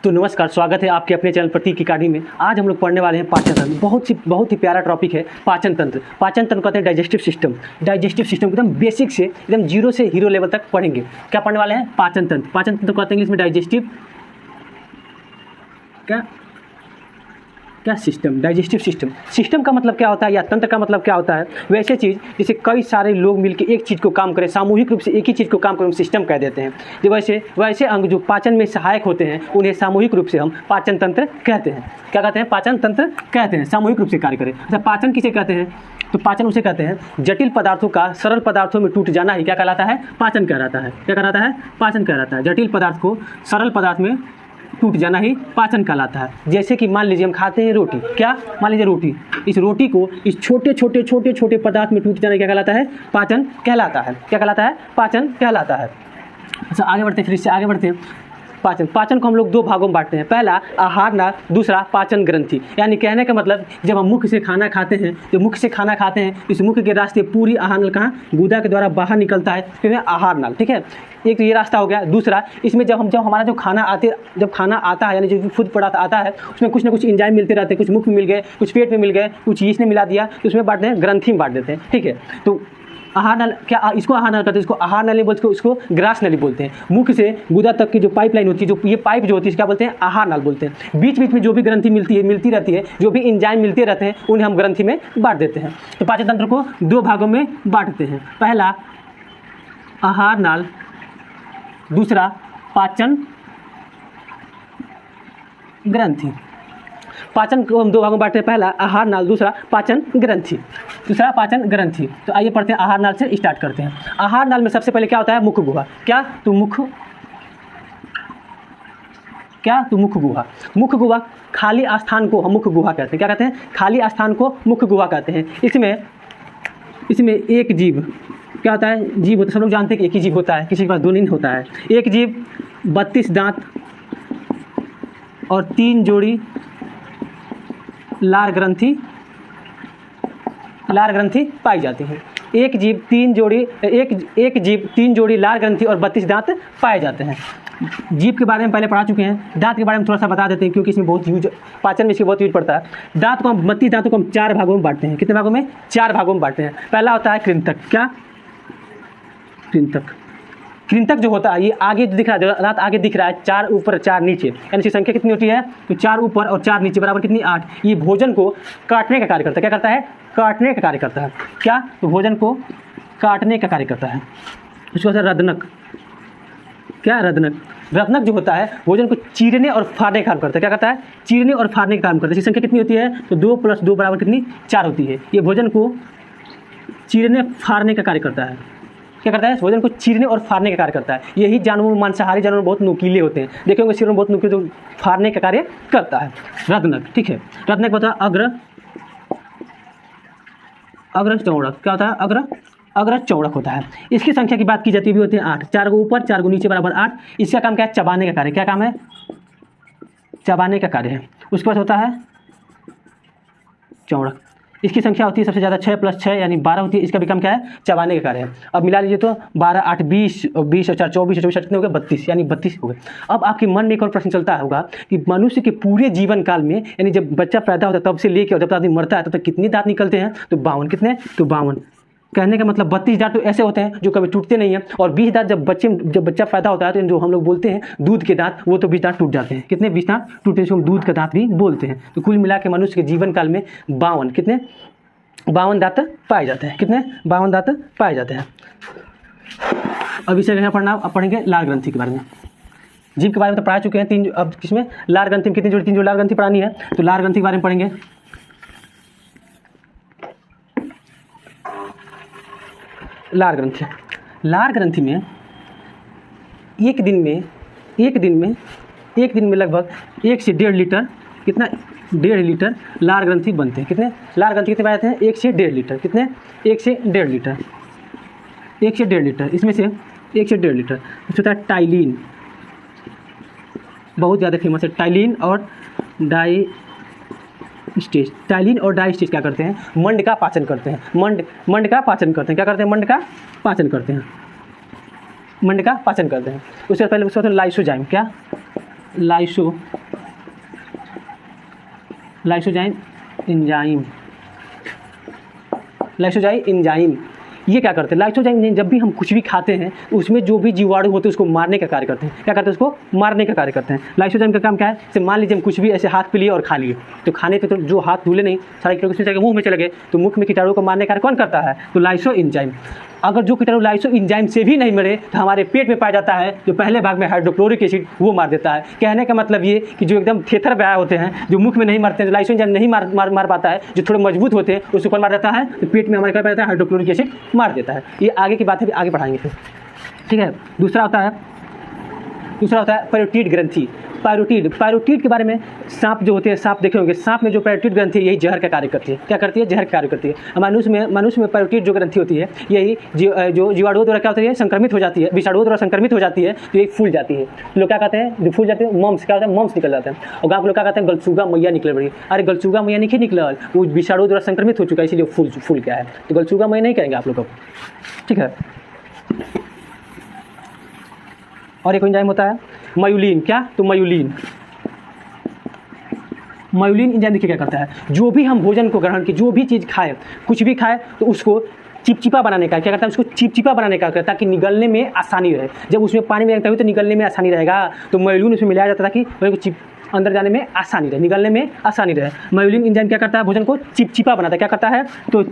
तो नमस्कार, स्वागत है आपके अपने चैनल प्रतीक अकादमी में। आज हम लोग पढ़ने वाले हैं पाचन तंत्र। बहुत ही प्यारा टॉपिक है पाचन तंत्र। पाचन तंत्र कहते हैं डाइजेस्टिव सिस्टम। डाइजेस्टिव सिस्टम एकदम बेसिक से एकदम जीरो से हीरो लेवल तक पढ़ेंगे। क्या पढ़ने वाले हैं? पाचन तंत्र। पाचन तंत्र कहते हैं इंग्लिश में डाइजेस्टिव क्या सिस्टम। Digestive system. सिस्टम का मतलब क्या होता है या तंत्र का मतलब क्या होता है? वैसे चीज़ जैसे कई सारे लोग मिलकर एक चीज़ को काम करें, सामूहिक रूप से एक ही चीज़ को काम करें, सिस्टम कह देते हैं। जो वैसे अंग जो पाचन में सहायक होते हैं उन्हें सामूहिक रूप से हम पाचन तंत्र कहते हैं। क्या कहते हैं? पाचन तंत्र कहते हैं। सामूहिक रूप से कार्य करें। अच्छा, पाचन किसे कहते हैं? तो पाचन उसे कहते हैं जटिल पदार्थों का सरल पदार्थों में टूट जाना ही क्या कहलाता है? पाचन कहलाता है। क्या कहलाता है? पाचन कहलाता है। जटिल पदार्थ को सरल पदार्थ में टूट जाना ही पाचन कहलाता है। जैसे कि मान लीजिए हम खाते हैं रोटी। क्या? मान लीजिए रोटी। इस रोटी को इस छोटे पदार्थ में टूट जाना क्या कहलाता है? पाचन कहलाता है। क्या कहलाता है? पाचन कहलाता है। अच्छा, आगे बढ़ते हैं। फिर इससे आगे बढ़ते हैं। पाचन को हम लोग दो भागों में बांटते हैं। पहला आहार नाल, दूसरा पाचन ग्रंथि। यानी कहने का मतलब जब हम मुख से खाना खाते हैं, जो मुख से खाना खाते हैं इस मुख के रास्ते पूरी आहार नाल कहाँ? गुदा के द्वारा बाहर निकलता है, फिर आहार नाल। ठीक है, एक तो ये रास्ता हो गया। दूसरा, इसमें जब हमारा जो खाना आता है यानी जो फूड पदार्थ आता है उसमें कुछ ना कुछ एंजाइम मिलते रहते हैं। कुछ मुख में मिल गए, कुछ पेट में मिल गए, कुछ यीस्ट ने मिला दिया तो उसमें बांटते हैं, ग्रंथि में बांट देते हैं। ठीक है, तो आहार नल, क्या इसको आहार नल कहते हैं? इसको आहार नली बोलते हैं, इसको ग्रास नली बोलते हैं। मुख से गुदा तक की जो पाइपलाइन होती है, जो ये पाइप जो होती है क्या बोलते हैं? आहार नल बोलते हैं। बीच बीच में जो भी ग्रंथि मिलती रहती है, जो भी एंजाइम मिलते रहते हैं उन्हें हम ग्रंथि में बांट देते हैं। तो पाचन तंत्र को दो भागों में बांटते हैं। पहला आहार नाल, दूसरा पाचन ग्रंथि। पाचन को हम दो भागों में बांटते हैं। पहला आहार नाल, दूसरा पाचन ग्रंथि। तो आइए पढ़ते हैं, आहार नाल से स्टार्ट करते हैं। आहार नाल में सबसे पहले क्या होता है? मुख गुहा। क्या? तो मुख गुहा। मुख गुहा खाली स्थान को हम मुख गुहा कहते हैं। क्या कहते हैं? खाली स्थान को मुख गुहा कहते हैं। इसमें एक जीव क्या होता है? जीव होता है। सब लोग जानते हैं कि एक ही जीव होता है, किसी के पास दो नहीं होता है। एक जीव 32 दांत और 3 जोड़ी लार ग्रंथि पाई जाती हैं। एक जीव 3 जोड़ी लार ग्रंथि और 32 दांत पाए जाते हैं। जीभ के बारे में पहले पढ़ा चुके हैं। दांत के बारे में थोड़ा सा बता देते हैं क्योंकि इसमें बहुत यूज, पाचन में इसकी बहुत यूज पड़ता है। दांत को हम 32 दांतों को हम 4 भागों में बांटते हैं। कितने भागों में? 4 भागों में बांटते हैं। पहला होता है कृंतक। क्या? कृंतक जो होता है ये आगे जो दिख रहा है, दांत आगे दिख रहा है, 4 ऊपर 4 नीचे, यानी इसकी संख्या कितनी होती है? तो 4 ऊपर और 4 नीचे बराबर कितनी? 8। ये भोजन को काटने का कार्य करता है। क्या करता है? काटने का कार्य करता है। क्या? तो भोजन को काटने का कार्य करता है। उसके बाद रदनक। क्या? रत्नक जो होता है भोजन को चीरने और फाड़ने का काम करता है। क्या करता है? चीरने और फाड़ने का काम करता है। इसकी संख्या कितनी होती है? तो 2 + 2 बराबर कितनी? 4 होती है। ये भोजन को चीरने फाड़ने का कार्य करता है। क्या करता है? भोजन को चीरने और फाड़ने का कार्य करता है। यही जानवर, मांसाहारी जानवर बहुत नुकीले होते हैं, देखे होंगे सिर में बहुत नुकीले, तो फाड़ने का कार्य करता है रत्नक। ठीक है, रत्नक होता है अग्र चौड़क। क्या होता है? अग्र चौड़क होता है। इसकी संख्या की बात की जाती भी होती है 8। 4 को ऊपर 4 को नीचे बराबर 8। इसका काम क्या है? चबाने का कार्य। क्या काम है? चबाने का कार्य है। उसके बाद होता है चौड़क। इसकी संख्या होती है सबसे ज़्यादा 6 + 6 यानी 12 होती है। इसका भी काम क्या है? चबाने का कार्य है। अब मिला लीजिए तो 12 8 20 और 20 और 4 24 और 24 कितने हो गए? 32, यानी 32 हो गए। अब आपके मन में एक और प्रश्न चलता होगा कि मनुष्य के पूरे जीवन काल में, यानी जब बच्चा पैदा होता है तब से लेकर और जब आदमी मरता है तब तक कितने दांत निकलते हैं? तो 52। कितने? तो 52। कहने का मतलब 32 दांत तो ऐसे होते हैं जो कभी टूटते नहीं हैं, और 20 दांत जब बच्चा पैदा होता है तो जो हम लोग बोलते हैं दूध के दांत, वो तो 20 दांत टूट जाते हैं। कितने? 20 दांत टूटते हैं, जिसको हम दूध का दांत भी बोलते हैं। तो कुल मिला के मनुष्य के जीवन काल में 52 कितने? 52 दांत पाए जाते हैं। कितने? 52 दांत पाए जाते हैं। अब इसे पढ़ेंगे लार ग्रंथि के बारे में। जीभ के बारे में तो पढ़ा चुके हैं 3। अब किसमें? लार ग्रंथि में कितनी जोड़ी? 3 जोड़ी लार ग्रंथि पढ़ानी है, तो लार ग्रंथि के बारे में पढ़ेंगे। लार ग्रंथि में एक दिन में लगभग 1 से 1.5 लीटर, कितना? 1.5 लीटर लार ग्रंथि बनते हैं। कितने? लार ग्रंथि कितने पाए जाते हैं? 1 से 1.5 लीटर। कितने? 1 से 1.5 लीटर। 1 से 1.5 लीटर। इसमें से 1 से 1.5 लीटर होता है टाइलिन, बहुत ज़्यादा फेमस है। टाइलिन और डाइस्टेज। टाइलिन और डाइस्टेज क्या करते हैं? मंड का पाचन करते हैं। मंड का पाचन करते हैं। क्या करते हैं? मंड का पाचन करते हैं। उसके पहले लाइसोजाइम। क्या? लाइसोजाइम एंजाइम ये क्या करते हैं? लाइसोजाइम एंजाइम जब भी हम कुछ भी खाते हैं उसमें जो भी जीवाणु होते हैं उसको मारने का कार्य करते हैं। क्या करते हैं? उसको मारने का कार्य करते हैं। लाइसोजाइम का काम क्या है? जैसे मान लीजिए हम कुछ भी ऐसे हाथ पे लिए और खा लिए, तो खाने पे तो जो हाथ धुले नहीं, सारे कीटाणु किसमें चले गए? मुंह में चले गए। तो मुख में कीटाणु को मारने का कार्य कौन करता है? तो लाइसो एंजाइम। अगर जो कीटाणु लाइसो एंजाइम से भी नहीं मरे तो हमारे पेट में पाया जाता है जो पहले भाग में हाइड्रोक्लोरिक एसिड, वो मार देता है। कहने का मतलब ये कि जो एकदम थेथर व्याय होते हैं, जो मुख में नहीं मरते हैं, जो लाइसो एंजाइम नहीं मार पाता है, जो थोड़े मजबूत होते हैं, उसको कौन मार देता है? तो पेट में हमारे क्या पाया जाता है? हाइड्रोक्लोरिक एसिड मार देता है। ये आगे की बात है, आगे पढ़ाएंगे फिर, ठीक है। दूसरा होता है पैरोटिड ग्रंथि। पैरोटिड के बारे में, सांप जो होते हैं, सांप देखे होंगे, सांप में जो पैरोटिड ग्रंथि है यही जहर का कार्य करती है। क्या करती है? जहर का कार्य करती है। मनुष्य में पैरोटिड जो ग्रंथि होती है यही जो जीवाणुओं द्वारा क्या होती है? संक्रमित हो जाती है, विषाणुओं द्वारा संक्रमित हो जाती है, तो ये फूल जाती है। लोग क्या कहते हैं? जो फूल जाते हैं मम्स, क्या होता है? मम्स निकल जाते हैं। और गाँव के लोग क्या कहते हैं? गलचुगा मैया निकल पड़ी। अरे गलचुगा मैया नहीं निकल, वो विषाणुओं द्वारा संक्रमित हो चुका है, इसीलिए फूल क्या है। तो गलचुगा मैया नहीं कहेंगे आप लोग, ठीक है। और एक एंजाइम होता है मायोलिन। क्या? तो मायोलिन एंजाइम देखिए क्या करता है? जो भी हम भोजन को ग्रहण की, जो भी चीज़ खाएं, कुछ भी खाएं, तो उसको चिपचिपा बनाने का क्या करता है? उसको चिपचिपा बनाने का करता है ताकि निगलने में आसानी रहे। जब उसमें पानी में रहता है तो निगलने में आसानी रहेगा, तो मायोलिन उसमें मिलाया जाता है ताकि अंदर जाने में आसानी रहे, निगलने में आसानी रहे। मायोलिन एंजाइम क्या करता है? भोजन को चिपचिपा बनाता है। क्या करता है? तो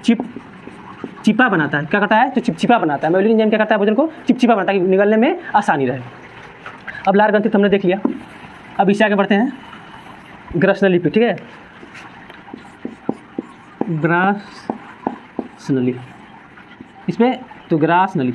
चिपचिपा बनाता है। क्या करता है? तो चिपचिपा बनाता है। मायोलिन एंजाइम क्या करता है? भोजन को चिपचिपा बनाता है ताकि निगलने में आसानी रहे। अब लार ग्रंथि हमने देख लिया। अब इससे आगे बढ़ते हैं ग्रास नली पे, ठीक है। ग्रास नली, इसमें तो ग्रास नली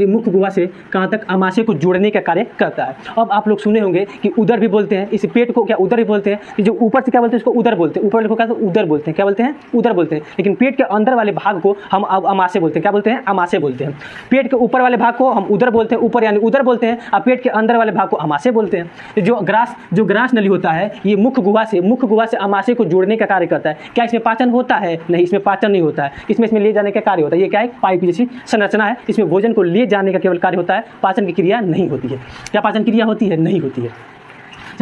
मुख्य गुहा से कहाँ तक? अमाशय को जोड़ने का कार्य करता है। अब आप लोग सुने होंगे कि उदर भी बोलते हैं, इस पेट को क्या उदर भी बोलते हैं, कि जो ऊपर से क्या बोलते हैं? इसको उदर बोलते हैं। ऊपर वाले को क्या उदर बोलते हैं? क्या बोलते हैं? उदर बोलते हैं। लेकिन पेट के अंदर वाले भाग को हम अब अमाशय बोलते हैं। क्या बोलते हैं? अमाशय बोलते हैं। पेट के ऊपर वाले भाग को हम उदर बोलते हैं, ऊपर यानी उदर बोलते हैं, और पेट के अंदर वाले भाग को अमाशय बोलते हैं। जो ग्रास नली होता है ये मुख्य गुहा से अमाशय को जोड़ने का कार्य करता है। क्या इसमें पाचन होता है? नहीं, इसमें पाचन नहीं होता है। इसमें ले जाने का कार्य होता है। ये क्या है? पाइप जैसी संरचना है। इसमें भोजन को ले जाने का केवल कार्य होता है, पाचन की क्रिया नहीं होती है। क्या पाचन क्रिया होती है? नहीं होती है।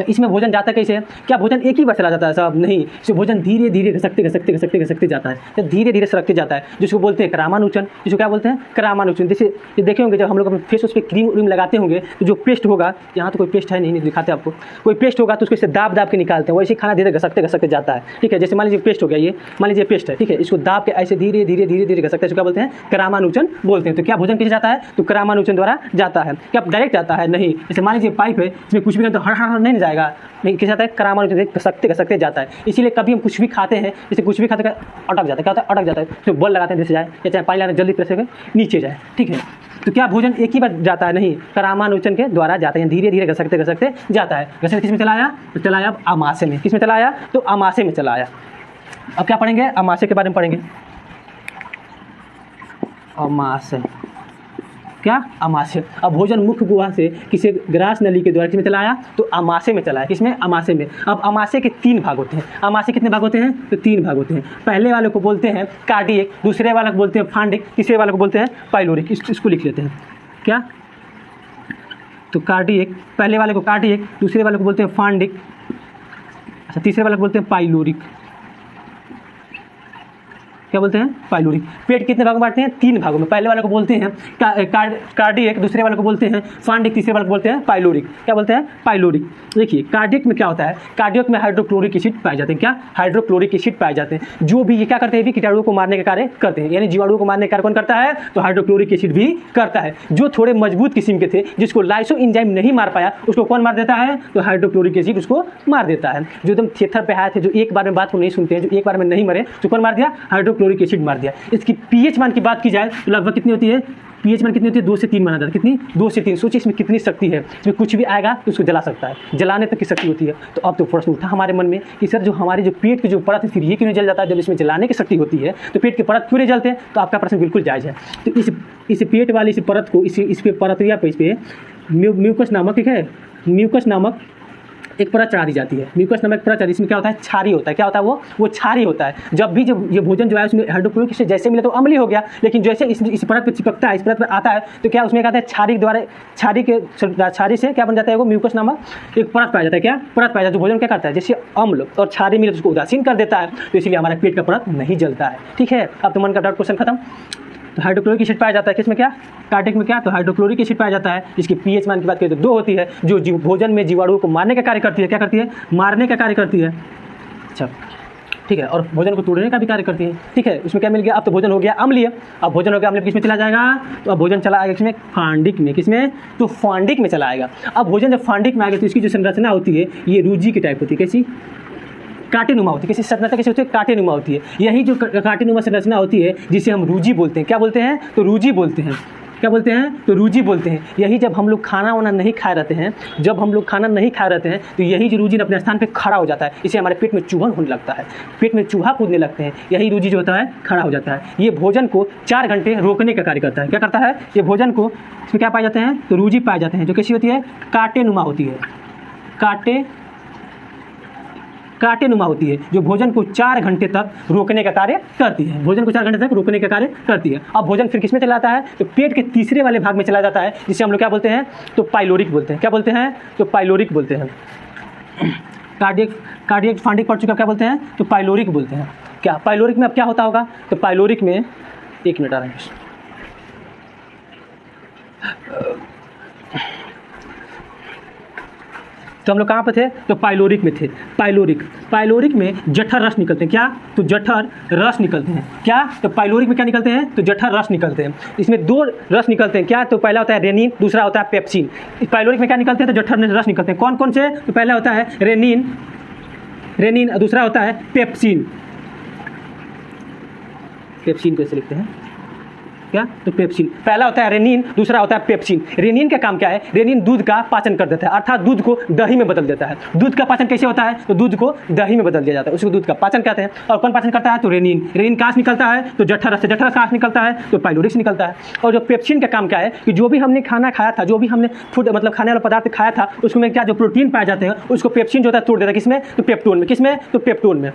इसमें भोजन जाता कैसे है? क्या भोजन एक ही बार चला जाता है? सब नहीं, इसमें भोजन धीरे धीरे घसकते जाता है, धीरे धीरे सरकते जाता है, जिसको बोलते हैं क्रामानुचन। जिसको क्या बोलते हैं? क्रामानुचन। जैसे देखे होंगे जब हम लोग फेस उस पर क्रीम लगाते होंगे तो जो पेस्ट होगा, यहाँ तो कोई पेस्ट है नहीं दिखाते आपको, कोई पेस्ट होगा तो उसको इसे दाब के निकालते हैं। वैसे खाना धीरे घसकते जाता है, ठीक है। जैसे मान लीजिए पेस्ट हो गया, ये मान लीजिए पेस्ट है, ठीक है, इसको दाब के ऐसे धीरे धीरे घसकते हैं, क्या बोलते हैं? क्रामानुचन बोलते हैं। तो क्या भोजन कैसे जाता है? तो क्रामानुचन द्वारा जाता है। क्या डायरेक्ट जाता है? नहीं। जैसे मान लीजिए पाइप है, इसमें कुछ भी तो हर नहीं जाएगा, नहीं, कैसे जाता है? क्रामानुचन घसकते जाता है। इसीलिए कभी हम कुछ भी खाते हैं, जैसे कुछ भी खाते अटक जाता है। क्या होता है? अटक जाता है। उसमें बल लगाते हैं जैसे जाए, या चाहे पानी लाते हैं जल्दी प्रेस करके नीचे जाए, ठीक है। तो क्या भोजन एक ही बार जाता है? नहीं, क्रामानुचन के द्वारा जाते हैं, धीरे धीरे घसकते जाता है। घसकते किस में चला आया? तो चला आया अब अमाशय में। किस में चला आया? तो अमाशय में चला आया। अब क्या पढ़ेंगे? अमाशय के बारे में पढ़ेंगे। अमाशय क्या? अमाशय। अब भोजन मुख्य गुहा से किसी ग्रास नली के द्वारा किसमें चला आया? तो अमाशय में चला है। किसमें? अमाशय में। अब अमाशय के 3 भाग होते हैं। अमाशय कितने भाग होते हैं? तो 3 भाग होते हैं। पहले वाले को बोलते हैं कार्डियक, दूसरे वाले को बोलते हैं फांडिक, तीसरे वाले को बोलते हैं पाइलोरिक। इसको लिख लेते हैं। क्या? तो कार्डियक, पहले वाले को कार्डियक, दूसरे वाले को बोलते हैं फांडिक, अच्छा, तीसरे वाले को बोलते हैं पाइलोरिक। क्या बोलते हैं? पाइलोरिक। पेट कितने भागों में बांटते हैं? 3 भागों में। पहले वाले को बोलते हैं कार्डियक, दूसरे वाले को बोलते हैं फांडिक, तीसरे वाले को बोलते हैं पाइलोरिक। क्या बोलते हैं? पाइलोरिक। देखिए कार्डियक में क्या होता है? कार्डियक में हाइड्रोक्लोरिक एसिड पाए जाते हैं। क्या? हाइड्रोक्लोरिक एसिड पाए जाते हैं। जो भी ये क्या करते हैं? भी कीटाणुओं को मारने का कार्य करते हैं, यानी जीवाणुओं को मारने का कार्य कौन करता है? तो हाइड्रोक्लोरिक एसिड भी करता है। जो थोड़े मजबूत किस्म के थे, जिसको लाइसो एंजाइम नहीं मार पाया, उसको कौन मार देता है? तो हाइड्रोक्लोरिक एसिड उसको मार देता है। जो एकदम थेथर पे आए थे, जो एक बार में बात को नहीं सुनते हैं, जो एक बार में नहीं मरे, तो कौन मार दिया? हाइड्रोक्लोरिक एसिड मार दिया। इसकी पीएच मान की बात की जाए तो लगभग कितनी होती है? पीएच मान कितनी होती है? 2 से 3 माना जाता है। कितनी? 2 से 3। सोचिए इसमें कितनी शक्ति है। इसमें कुछ भी आएगा तो उसको जला सकता है, जलाने तक की शक्ति होती है। तो अब तो प्रश्न उठा हमारे मन में कि सर जो हमारे जो पेट की जो परत है, फिर ये क्यों नहीं जल जाता है? जब इसमें जलाने की शक्ति होती है तो पेट की परत क्यों नहीं जलते? तो आपका प्रश्न बिल्कुल जायज़ है। तो इस पेट वाली इस परत को इस पे परत या पे इस पे म्यूकस नामक, ठीक है, म्यूकस नामक एक परत चढ़ा दी जाती है, म्यूकस नामक परत चढ़ी, इसमें क्या होता है, क्षारी होता है। क्या होता है वो क्षारी होता है। जब ये भोजन जो है उसमें हाइड्रोक्लोरिक एसिड जैसे मिले तो अम्लीय हो गया, लेकिन जैसे इस परत पर चिपकता है, इस परत पर आता है तो क्या उसमें क्या होता है, क्षारी से क्या बन जाता है, वो म्यूकस नामक एक परत पाया जाता है। क्या परत पाया जाता है जो भोजन क्या करता है, जैसे अम्ल और क्षारी मिले तो उसको उदासीन कर देता है, तो इसलिए हमारा पेट का परत नहीं जलता है। ठीक है, अब तो मन का डाउट क्वेश्चन खत्म। तो हाइड्रोक्लोरिक एसिड पाया जाता है किसमें, क्या कार्डियक में, क्या तो हाइड्रोक्लोरिक एसिड पाया जाता है, जिसकी पीएच मान की बात करें तो 2 होती है, जो भोजन में जीवाणुओं को मारने का कार्य करती है। क्या करती है, मारने का कार्य करती है। अच्छा ठीक है, और भोजन को तोड़ने का भी कार्य करती है। ठीक है, उसमें क्या मिल गया, अब तो भोजन हो गया अम्लीय। अब भोजन हो गया अम्लीय, किसमें चला जाएगा, तो अब भोजन चला आएगा किसमें, फांडिक में। किसमें, तो फांडिक में चला आएगा। अब भोजन जब फांडिक में आएगा तो इसकी जो संरचना होती है ये रूजी की टाइप होती है। कैसी, कांटेनुमा होती है। किसी संरचना कैसे होती है, कांटेनुमा होती है। यही जो कांटेनुमा संरचना होती है जिसे हम रूजी बोलते हैं। क्या बोलते हैं, तो रूजी बोलते हैं। क्या बोलते हैं, तो रूजी बोलते हैं। यही जब हम लोग खाना वाना नहीं खाए रहते हैं, जब हम लोग खाना नहीं खाए रहते हैं तो यही जो रूजी अपने स्थान पे खड़ा हो जाता है, इसे हमारे पेट में चूहन होने लगता है, पेट में चूहा कूदने लगते हैं, यही रूजी जो होता है खड़ा हो जाता है। ये भोजन को 4 घंटे रोकने का कार्य करता है। क्या करता है, ये भोजन को, इसमें क्या पाए जाते हैं, तो रूजी पाए जाते हैं, जो कैसी होती है, कांटेनुमा होती है। कांटेनुमा होती है, जो भोजन को 4 घंटे तक रोकने का कार्य करती है। भोजन को 4 घंटे तक रोकने का कार्य करती है। अब भोजन फिर किसमें चला जाता है, तो पेट के तीसरे वाले भाग में चला जाता है, जिसे हम लोग क्या बोलते हैं, तो पाइलोरिक बोलते हैं। क्या बोलते हैं, तो पाइलोरिक बोलते हैं। कार्डियक फांडिक पढ़ चुका, क्या बोलते हैं, तो पाइलोरिक बोलते हैं। क्या पाइलोरिक में अब क्या होता होगा, तो पाइलोरिक में 1 मिनट आ रहा है। तो हम लोग कहाँ पे थे, तो पाइलोरिक में थे। पाइलोरिक में जठर रस निकलते हैं। क्या, तो जठर रस निकलते हैं। क्या, तो पाइलोरिक में क्या निकलते हैं, तो जठर रस निकलते हैं। इसमें 2 रस निकलते हैं। क्या, तो पहला होता है रेनिन, दूसरा होता है पेप्सिन। इस पाइलोरिक में क्या निकलते हैं, तो जठर में रस निकलते हैं। कौन कौन से, तो पहला होता है रेनिन, दूसरा होता है पेप्सिन। पेप्सिन को ऐसे लिखते हैं, क्या, तो पेप्सिन। पहला होता है रेनिन, दूसरा होता है पेप्सिन। रेनिन का काम क्या है, रेनिन दूध का पाचन कर देता है, अर्थात दूध को दही में बदल देता है। दूध का पाचन कैसे होता है, तो दूध को दही में बदल दिया जाता है, उसको दूध का पाचन कहते हैं। और कौन पाचन करता है, तो रेनिन कहाँ से निकलता है, तो जठर से। जठर कहाँ से निकलता है, तो पाइलोरिक से निकलता है। और जो पेप्सिन का काम क्या है, कि जो भी हमने खाना खाया था, जो भी हमने फूड मतलब खाने वाला पदार्थ खाया था, उसमें क्या जो प्रोटीन पाए जाते हैं उसको पेप्सिन जो होता है तोड़ देता है। किसमें, तो पेप्टोन में। किसमें, तो पेप्टोन में।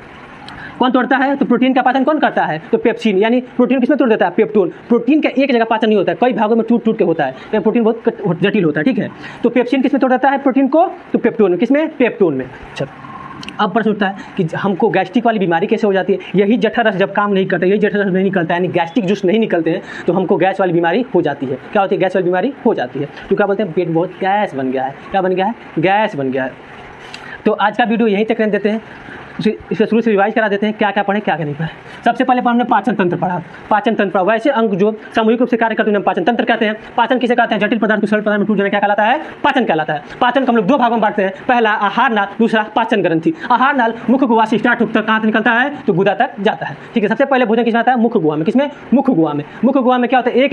कौन तोड़ता है, तो प्रोटीन का पाचन कौन करता है, तो पेप्सिन। यानी प्रोटीन किसमें तोड़ देता है, पेप्टोन। प्रोटीन का एक जगह पाचन नहीं होता है, कई भागों में टूट के होता है, प्रोटीन बहुत जटिल होता है। ठीक है, तो पेप्सिन किसमें तोड़ देता है प्रोटीन को, तो पेप्टोन में। किसमें, पेप्टोन में। अच्छा, अब प्रश्न उठता है कि हमको गैस्ट्रिक वाली बीमारी कैसे हो जाती है। यही जठर रस जब काम नहीं करता, यही जठर रस नहीं निकलता है, यानी गैस्ट्रिक जूस नहीं निकलते हैं, तो हमको गैस वाली बीमारी हो जाती है। क्या होती है, गैस वाली बीमारी हो जाती है। तो क्या बोलते हैं, पेट बहुत गैस बन गया है। क्या बन गया है, गैस बन गया है। तो आज का वीडियो यहीं तक रहने देते हैं, इसे शुरू से रिवाइज करा देते हैं, क्या क्या पढ़े क्या क्या नहीं पढ़े। सबसे पहले हमने पाचन तंत्र पढ़ा। पाचन तंत्र पढ़ा, वैसे अंग जो सामूहिक रूप से कार्य करते हैं पाचन तंत्र कहते हैं। पाचन किसे कहते हैं, जटिल पदार्थ को सरल पदार्थ में टूट जाना क्या कहलाता है, पाचन कहलाता है। पाचन को हम लोग 2 भागों में बांटते हैं, पहला आहार नाल, दूसरा पाचन ग्रंथि। आहार नाल मुख्य गुहा से स्टार्ट होकर कहाँ निकलता है, तो गुदा तक जाता है। ठीक है, सबसे पहले भोजन किसमें आता है, मुख्य गुहा में। किसमें, मुख्य गुहा में। मुख्य गुहा में क्या होता है,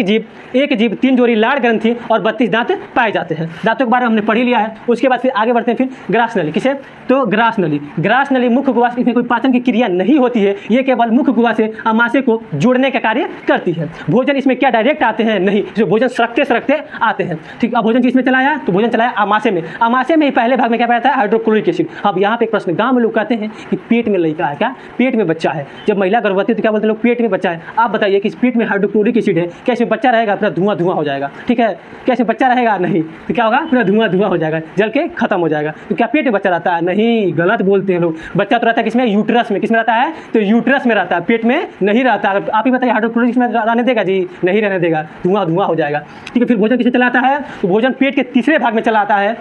एक जीव 3 जोड़ी लाड़ ग्रंथि और 32 दांत पाए जाते हैं। दांतों के बारे में हमने पढ़ ही लिया है। उसके बाद फिर आगे बढ़ते हैं, फिर ग्रास नली। किसे, तो ग्रास नली मुख्य गुहा, इसमें कोई पाचन की क्रिया नहीं होती है, ये केवल मुख्य गुहा से अमाशय को जोड़ने का कार्य करती है। भोजन इसमें क्या डायरेक्ट आते हैं, नहीं, इसमें भोजन सरकते आते हैं। ठीक, अब भोजन किसमें चलाया, तो भोजन चलाया अमाशय में। अमाशय में ही पहले भाग में क्या पाया था, हाइड्रोक्लोरिक एसिड। अब यहाँ पे एक प्रश्न, गांव में लोग कहते हैं कि पेट में लड़का है, क्या पेट में बच्चा है। जब महिला गर्भवती है तो क्या बोलते हैं लोग, पेट में बच्चा है। आप बताइए कि इस पेट में हाइड्रोक्लोरिक एसिड है, क्या इसमें बच्चा रहेगा, पूरा धुआं हो जाएगा। ठीक है, क्या इसमें बच्चा रहेगा, नहीं, तो क्या होगा, पूरा धुआं हो जाएगा, जल के खत्म हो जाएगा। तो क्या पेट में बच्चा रहता है, नहीं, गलत बोलते हैं लोग। बच्चा तो रहता है किसमें, यूट्रस में। किसमें रहता है, तो यूट्रस में रहता है, पेट में नहीं रहता। आप ही बताइए हाइड्रोक्लोरिक में रहने देगा जी, नहीं रहने देगा, धुआं हो जाएगा। ठीक है, फिर भोजन किसमें चलाता है, तो भोजन पेट के तीसरे भाग में चलाता है।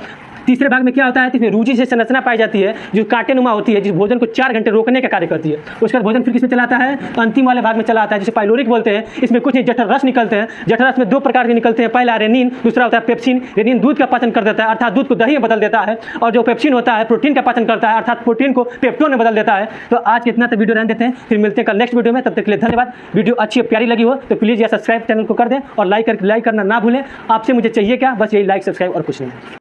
तीसरे भाग में क्या होता है, इसमें रूजी से संरचना पाई जाती है जो कांटेनुमा होती है, जिस भोजन को 4 घंटे रोकने का कार्य करती है। उसके बाद भोजन फिर किसमें चलाता है, अंतिम वाले भाग में चलाता है, जिसे पाइलोरिक बोलते हैं। इसमें कुछ नहीं, जठर रस निकलते हैं। जठर रस में 2 प्रकार के निकलते हैं, पहला रेनिन, दूसरा होता है पेप्सिन। रेनिन दूध का पाचन कर देता है, अर्थात दूध को दही में बदल देता है, और जो पेप्सिन होता है प्रोटीन का पाचन करता है, अर्थात प्रोटीन को पेप्टोन में बदल देता है। तो आज कितना तक वीडियो रहने देते हैं, फिर मिलते हैं कल नेक्स्ट वीडियो में। तब तक के लिए धन्यवाद। वीडियो अच्छी प्यारी लगी हो तो प्लीज़ या सब्सक्राइब चैनल को कर दें और लाइक करना ना भूलें। आपसे मुझे चाहिए क्या, बस यही, लाइक सब्सक्राइब और कुछ नहीं।